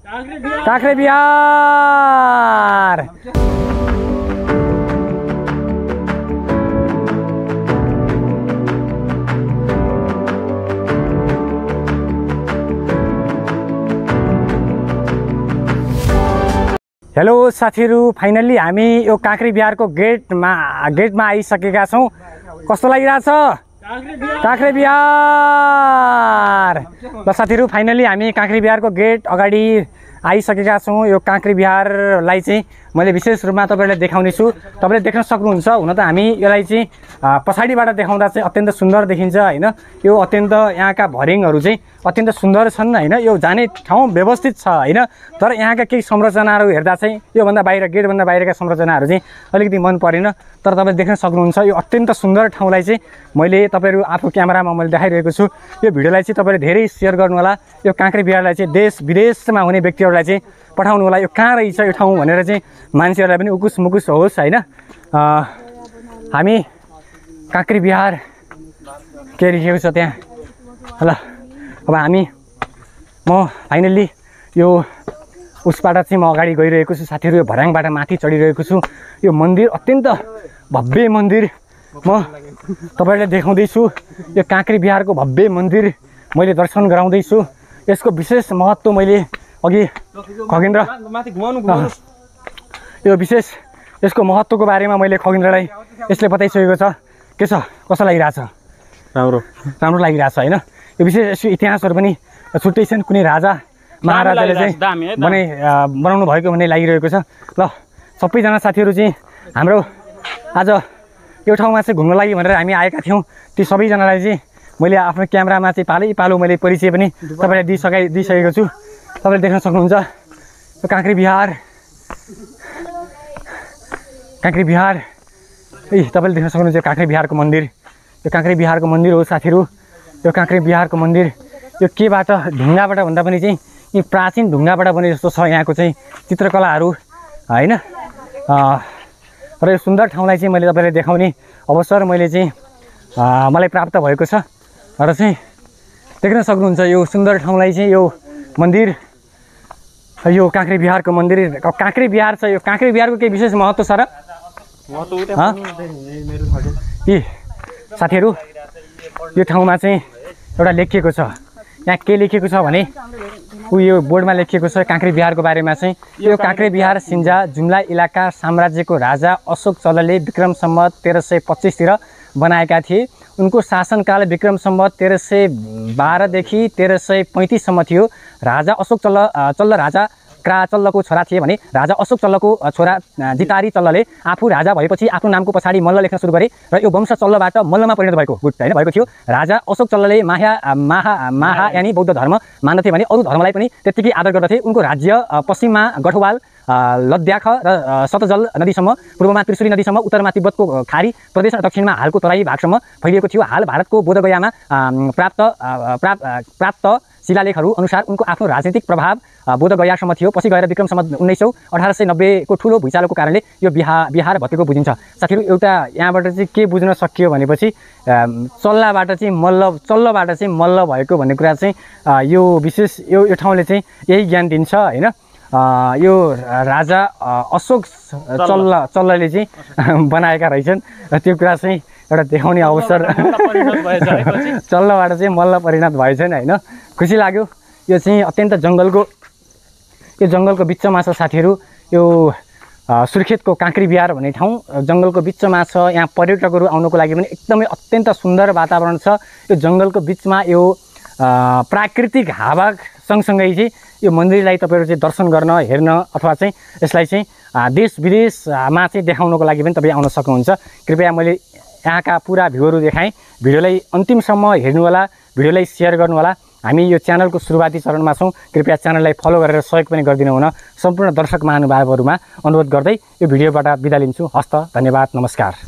काँक्रेबिहार। Hello साथीहरु, finally हामी यो काँक्रेबिहारको गेटमा आइसकेका छौं। कस्तो लागिरहेछ काँक्रेबिहार? ल साथीहरु, फाइनली हामी काँक्रेबिहारको गेट अगाडि आइसकेका छौं। यो काँक्रेबिहारलाई चाहिँ मैले विशेष रूपमा तपाईहरुलाई देखाउने छु। तपाईले देख्न सक्नुहुन्छ। हुन त हामी यसलाई चाहिँ पछाडीबाट देखाउँदा चाहिँ अत्यन्त सुन्दर देखिन्छ हैन। यो अत्यन्त यहाँका भरिङहरु चाहिँ अत्यन्त सुन्दर छन् हैन। यो जाने ठाउँ व्यवस्थित छ हैन। तर यहाँका केही संरचनाहरु हेर्दा चाहिँ यो भन्दा बाहिर गेटभन्दा बाहिरका संरचनाहरु चाहिँ अलिकति मन परेन। तर तपाईले देख्न सक्नुहुन्छ यो अत्यन्त सुन्दर ठाउँलाई चाहिँ मैले तपाईहरु आफू क्यामेरामा मैले देखाइरहेको छु। यो भिडियोलाई चाहिँ तपाईले धेरै शेयर गर्नु होला। यो काँक्रेबिहारलाई चाहिँ देश विदेशमा हुने व्यक्तिहरुलाई चाहिँ पठाउनु होला। यो कहाँ रहेछ यो ठाउँ भनेर चाहिँ मान्छेहरुलाई पनि उकुस मुकुस होस् हैन। हामी काँक्रेबिहार के लेखेको छ त्यहाँ। ल अब म फाइनली यो उसबाट चाहिँ म अगाडि गइरहेको छु साथीहरु। यो भर्याङबाट माथि चढिरहेको छु। यो मन्दिर अत्यन्त भव्य मन्दिर म तपाईहरुलाई देखाउँदै छु। यो काँक्रेबिहारको भव्य मन्दिर मैले दर्शन गराउँदै छु। यसको विशेष महत्त्व मैले अघि खगेन्द्र यो विशेष यसको महत्त्वको बारेमा मैले खगेन्द्रलाई यसले बताइसकेको छ। के छ, कस्तो लागिरहेछ? राम्रो लागिरहेछ हैन। यो विशेष यसको इतिहासहरु पनि छुट्टै छन्। कुनै राजा महाराजाले चाहिँ बनाउनु भएको भन्ने लागिरहेको छ। ल सबैजना साथीहरु चाहिँ हाम्रो आज यो ठाउँमा चाहिँ घुम्न लागि भनेर हामी आएका थियौं। ती सबैजनालाई चाहिँ मैले आफ्नो क्यामेरामा चाहिँ पालो मैले परिचय पनि तपाईलाई दिइसकेको छु। तपाईले देख्न सक्नुहुन्छ यो काँक्रेबिहार तपाईले देख्न सक्नुहुन्छ काँक्रेबिहारको मन्दिर। यो काँक्रेबिहारको मन्दिर हो साथीहरु। यो काँक्रेबिहारको मन्दिर यो केबाट ढुङ्गाबाट भन्दा पनि चाहिँ यी प्राचीन ढुङ्गाबाट बने जस्तो छ यहाँको चाहिँ चित्रकलाहरू हैन। र यो सुन्दर ठाउँलाई चाहिँ मैले तपाईलाई देखाउने अवसर मलाई प्राप्त भएको छ। र चाहिँ देख्न सक्नुहुन्छ यो सुन्दर ठाउँलाई चाहिँ यो मन्दिर यो काँक्रेबिहारको मन्दिर काँक्रेबिहार छ। यो काँक्रेबिहारको केही विशेष महत्त्व छ र साथीहरु? यो ठाउँमा चाहिँ एउटा लेखिएको छ। यहाँ के लेखिएको छ भने यो बोर्डमा लेखिएको छ काँक्रेबिहारको बारेमा चाहिँ। यो काँक्रेबिहार सिन्जा जुम्ला इलाका साम्राज्यको राजा अशोक चल्लले विक्रम सम्वत 1325 तिर बनाएका थिए। उनको शासनकाल विक्रम सम्वत 1312 देखि 1335 सम्म थियो। राजा अशोक चल्ल राजा क्राचल्लको छोरा थिए भने राजा अशोक चल्लको छोरा जितारी चल्लले आफू राजा भएपछि आफ्नो नामको पछाडि मल्ल लेख्न सुरु गरे र यो वंश चल्लबाट मल्लमा परिणत भएको थियो। राजा अशोक चल्लले माहा यानी बौद्ध धर्म मान्दथे भने अरू धर्मलाई पनि त्यतिकै आदर गर्दथे। उनको राज्य पश्चिममा गठवाल लद्दाख र सतजल नदीसम्म, पूर्वमा त्रिशुली नदीसम्म, उत्तरमा तिब्बतको खारी प्रदेश र दक्षिणमा हालको तराई भागसम्म फैलिएको थियो। हाल भारतको बोधगयामा प्राप्त शिलालेखहरू अनुसार उनको आफ्नो राजनीतिक प्रभाव बोधगयासम्म थियो। पछि गएर विक्रम सम्वत 1890 को ठुलो भुइँचालोको कारणले यो बिहार भत्केको बुझिन्छ। साथीहरु, एउटा यहाँबाट चाहिँ के बुझ्न सकियो भनेपछि चल्लबाट चाहिँ मल्ल भएको भन्ने कुरा चाहिँ यो विशेष यो ठाउँले चाहिँ यही ज्ञान दिन्छ हैन। यो राजा अशोक चल्लले चाहिँ बनाएका रहेछन् र त्यो कुरा चाहिँ एउटा देखाउने अवसर चल्लबाट चाहिँ मल्ल परिणत भएछन् हैन। खुसी लाग्यो। यो चाहिँ अत्यन्त जङ्गलको बिचमा छ साथीहरु। यो सुर्खेतको काँक्रेबिहार भन्ने ठाउँ जङ्गलको बिचमा छ। यहाँ पर्यटकहरू आउनको लागि पनि एकदमै अत्यन्त सुन्दर वातावरण छ। यो जङ्गलको बिचमा यो प्राकृतिक हावा सँगसँगै चाहिँ यो मन्दिरलाई तपाईहरु चाहिँ दर्शन गर्न हेर्न अथवा चाहिँ यसलाई चाहिँ देश विदेशमा चाहिँ देखाउनको लागि पनि तपाई आउन सक्नुहुन्छ। कृपया मैले यहाँका पुरा भ्यूहरु देखाएँ। भिडियोलाई अन्तिमसम्म हेर्नु होला, भिडियोलाई शेयर गर्नु होला। हामी यो च्यानलको सुरुवाती चरणमा छौं। कृपया च्यानललाई फलो गरेर सहयोग पनि गरिदिनु हुन सम्पूर्ण दर्शक महानुभावहरुमा अनुरोध गर्दै यो भिडियोबाट बिदा लिन्छु। हस्त, धन्यवाद, नमस्कार।